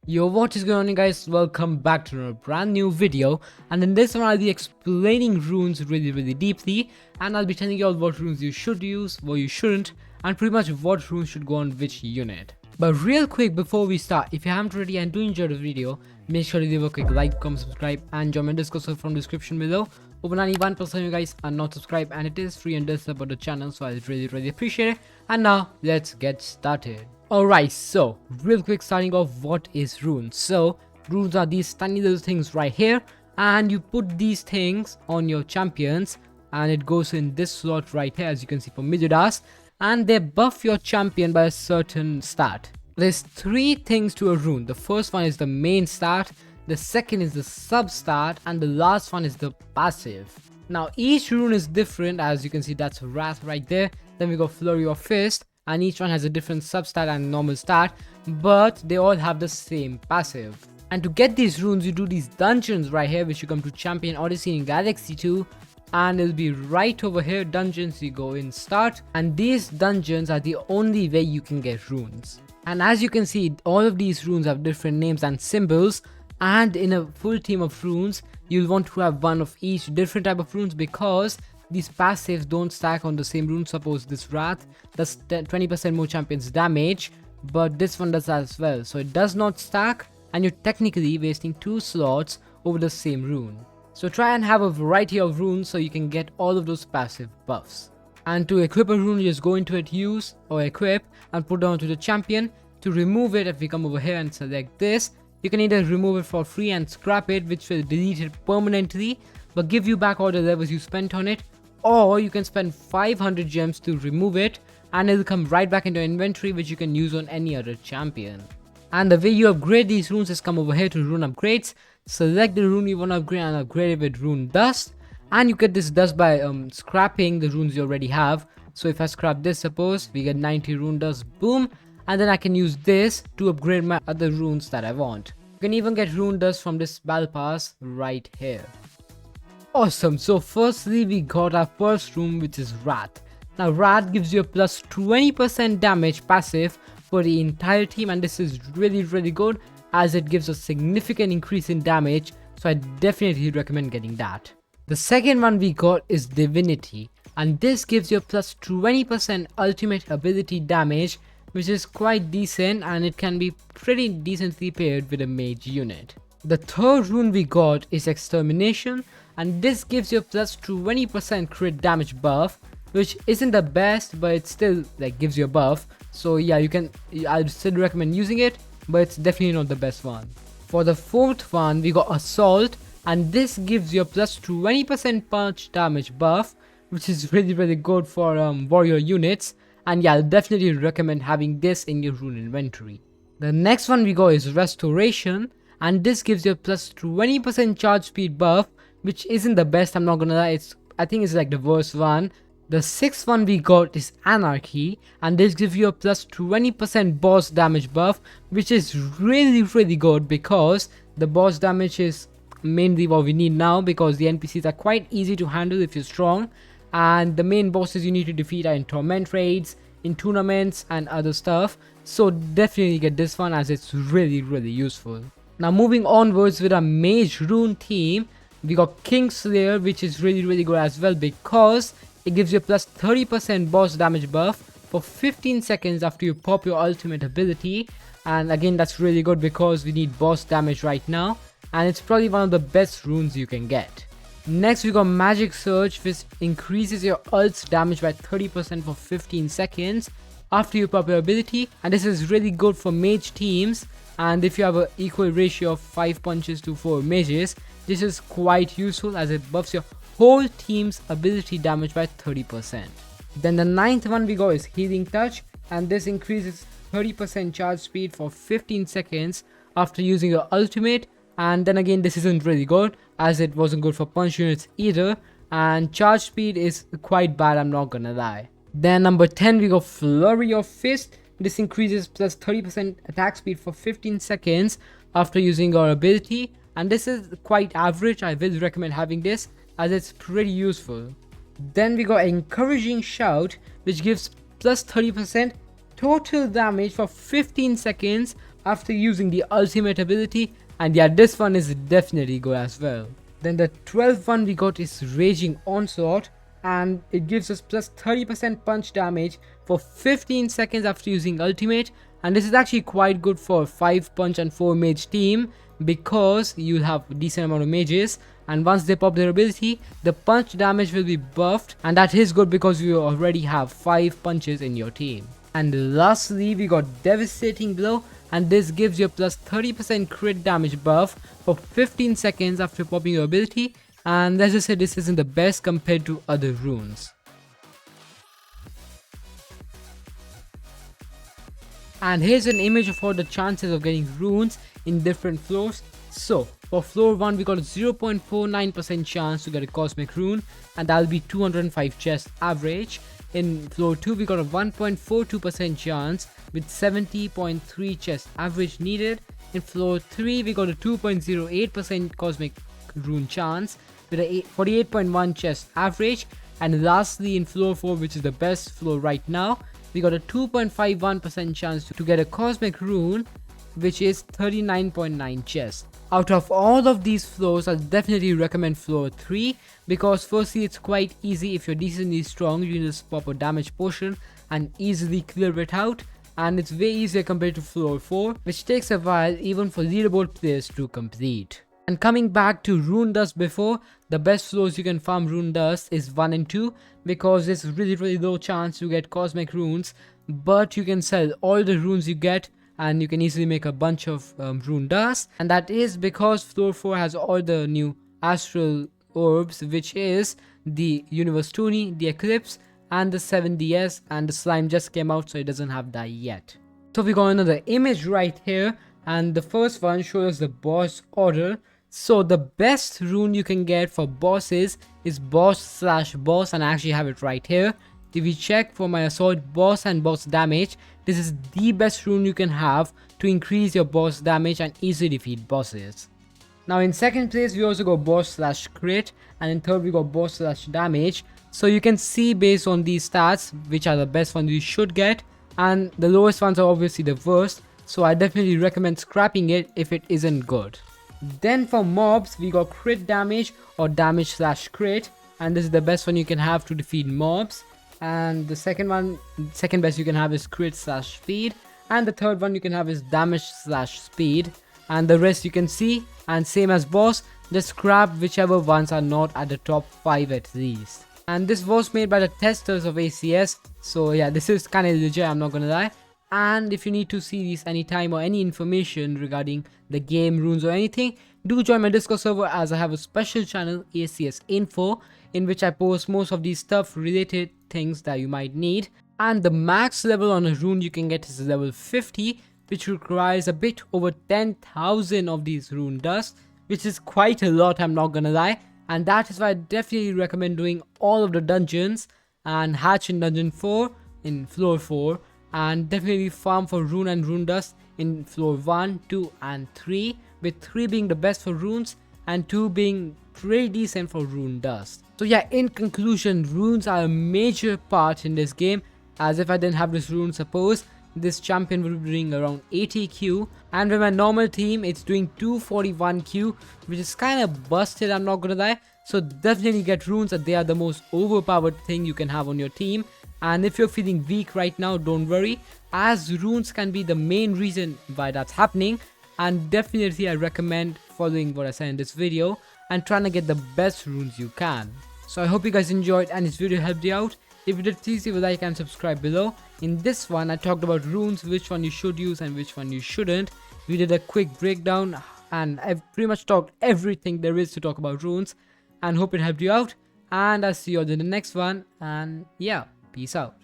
Yo, what is going on, guys? Welcome back to a brand new video, and in this one I'll be explaining runes really deeply, and I'll be telling you all what runes you should use, what you shouldn't, and pretty much what runes should go on which unit. But real quick before we start, if you haven't already and do enjoy the video, make sure to leave a quick like, comment, subscribe, and join my Discord server from the description below. Over 91% of you guys are not subscribed, and it is free and does support the channel, so I really appreciate it. And now let's get started. Alright, so real quick, starting off, what is runes? So runes are these tiny little things right here, and you put these things on your champions and it goes in this slot right here, as you can see for Mijudas, and they buff your champion by a certain stat. There's three things to a rune. The first one is the main stat, the second is the sub stat, and the last one is the passive. Now each rune is different, as you can see that's Wrath right there. Then we got Flurry of Fist, and each one has a different substat and normal stat, but they all have the same passive. And to get these runes, you do these dungeons right here, which you come to Champion Odyssey in Galaxy 2, and it'll be right over here, dungeons. You go in start, and these dungeons are the only way you can get runes. And as you can see, all of these runes have different names and symbols, and in a full team of runes you'll want to have one of each different type of runes, because these passives don't stack on the same rune. Suppose this Wrath does 20% more champions damage, but this one does as well, so it does not stack, and you're technically wasting 2 slots over the same rune. So try and have a variety of runes so you can get all of those passive buffs. And to equip a rune, you just go into it, use or equip, and put down to the champion. To remove it, if we come over here and select this, you can either remove it for free and scrap it, which will delete it permanently but give you back all the levels you spent on it, or you can spend 500 gems to remove it and it'll come right back into your inventory, which you can use on any other champion. And the way you upgrade these runes is come over here to rune upgrades, select the rune you want to upgrade and upgrade it with rune dust, and you get this dust by scrapping the runes you already have. So if I scrap this, suppose we get 90 rune dust, boom, and then I can use this to upgrade my other runes that I want. You can even get rune dust from this battle pass right here. Awesome, so firstly we got our first rune, which is Wrath. Now Wrath gives you a plus 20% damage passive for the entire team, and this is really good, as it gives a significant increase in damage, so I definitely recommend getting that. The second one we got is Divinity, and this gives you a plus 20% ultimate ability damage, which is quite decent, and it can be pretty decently paired with a mage unit. The third rune we got is Extermination, and this gives you a plus 20% crit damage buff, which isn't the best, but it still gives you a buff. So yeah, I'd still recommend using it, but it's definitely not the best one. For the fourth one we got Assault, and this gives you a plus 20% punch damage buff, which is really good for warrior units, and yeah, I'll definitely recommend having this in your rune inventory. The next one we got is Restoration, and this gives you a plus 20% charge speed buff, which isn't the best, I'm not gonna lie. I think it's like the worst one. The sixth one we got is Anarchy, and this gives you a plus 20% boss damage buff, which is really good, because the boss damage is mainly what we need now, because the NPCs are quite easy to handle if you're strong, and the main bosses you need to defeat are in torment raids, in tournaments and other stuff. So definitely get this one, as it's really useful. Now moving onwards with our mage rune team, we got Kingslayer, which is really good as well, because it gives you a plus 30% boss damage buff for 15 seconds after you pop your ultimate ability. And again, that's really good because we need boss damage right now, and it's probably one of the best runes you can get. Next we got Magic Surge, which increases your ult's damage by 30% for 15 seconds after you pop your ability, and this is really good for mage teams. And if you have an equal ratio of 5 punches to 4 mages, this is quite useful, as it buffs your whole team's ability damage by 30%. Then the ninth one we got is Healing Touch, and this increases 30% charge speed for 15 seconds after using your ultimate. And then again, this isn't really good, as it wasn't good for punch units either, and charge speed is quite bad, I'm not gonna lie. Then number 10 we got Flurry of Fist. This increases plus 30% attack speed for 15 seconds after using your ability, and this is quite average. I will recommend having this, as it's pretty useful. Then we got Encouraging Shout, which gives plus 30% total damage for 15 seconds after using the ultimate ability, and yeah, this one is definitely good as well. Then the 12th one we got is Raging Onslaught, and it gives us plus 30% punch damage for 15 seconds after using ultimate, and this is actually quite good for 5 punch and 4 mage team because you'll have a decent amount of mages, and once they pop their ability, the punch damage will be buffed, and that is good because you already have 5 punches in your team. And lastly, we got Devastating Blow, and this gives you a plus 30% crit damage buff for 15 seconds after popping your ability, and as I said, this isn't the best compared to other runes. And here's an image of all the chances of getting runes in different floors. So for floor 1 we got a 0.49% chance to get a cosmic rune, and that'll be 205 chests average. In floor 2 we got a 1.42% chance with 70.3 chests average needed. In floor 3 we got a 2.08% cosmic rune chance with a 48.1 chest average. And lastly, in floor 4, which is the best floor right now, we got a 2.51% chance to get a cosmic rune, which is 39.9 chests. Out of all of these floors, I'll definitely recommend floor 3 because firstly it's quite easy. If you're decently strong, you can just pop a damage potion and easily clear it out, and it's way easier compared to floor 4, which takes a while even for leaderboard players to complete. And coming back to rune dust before, the best floors you can farm rune dust is 1 and 2 because it's really low chance to get cosmic runes, but you can sell all the runes you get and you can easily make a bunch of rune dust. And that is because floor 4 has all the new astral orbs, which is the universe toonie, the eclipse, and the 7ds, and the slime just came out so it doesn't have that yet. So we got another image right here, and the first one shows us the boss order. So the best rune you can get for bosses is boss/boss, and I actually have it right here. If you check for my assault boss and boss damage, this is the best rune you can have to increase your boss damage and easily defeat bosses. Now in second place we also got boss/crit, and in third we got boss/damage. So you can see based on these stats which are the best ones you should get, and the lowest ones are obviously the worst, so I definitely recommend scrapping it if it isn't good. Then for mobs we got crit damage or damage/crit, and this is the best one you can have to defeat mobs. And the second best you can have is crit/speed, and the third one you can have is damage/speed, and the rest you can see. And same as boss, just scrap whichever ones are not at the top 5 at least. And this was made by the testers of ACS, so yeah, this is kind of legit, I'm not gonna lie. And if you need to see these anytime or any information regarding the game, runes or anything, do join my Discord server, as I have a special channel, ACS Info, in which I post most of these stuff related things that you might need. And the max level on a rune you can get is level 50, which requires a bit over 10,000 of these rune dust, which is quite a lot, I'm not gonna lie. And that is why I definitely recommend doing all of the dungeons and hatch in dungeon 4 in floor 4, and definitely farm for rune and rune dust in floor 1, 2 and 3, with 3 being the best for runes and 2 being pretty decent for rune dust. So yeah, in conclusion, runes are a major part in this game, as if I didn't have this rune, suppose this champion will be doing around 80q, and with my normal team it's doing 241q, which is kind of busted, I'm not gonna lie. So definitely get runes, as they are the most overpowered thing you can have on your team. And if you're feeling weak right now, don't worry, as runes can be the main reason why that's happening. And definitely I recommend following what I said in this video and trying to get the best runes you can. So I hope you guys enjoyed and this video helped you out. If you did, please leave a like and subscribe below. In this one I talked about runes, which one you should use and which one you shouldn't. We did a quick breakdown and I've pretty much talked everything there is to talk about runes, and hope it helped you out. And I'll see you all in the next one, and yeah, peace out.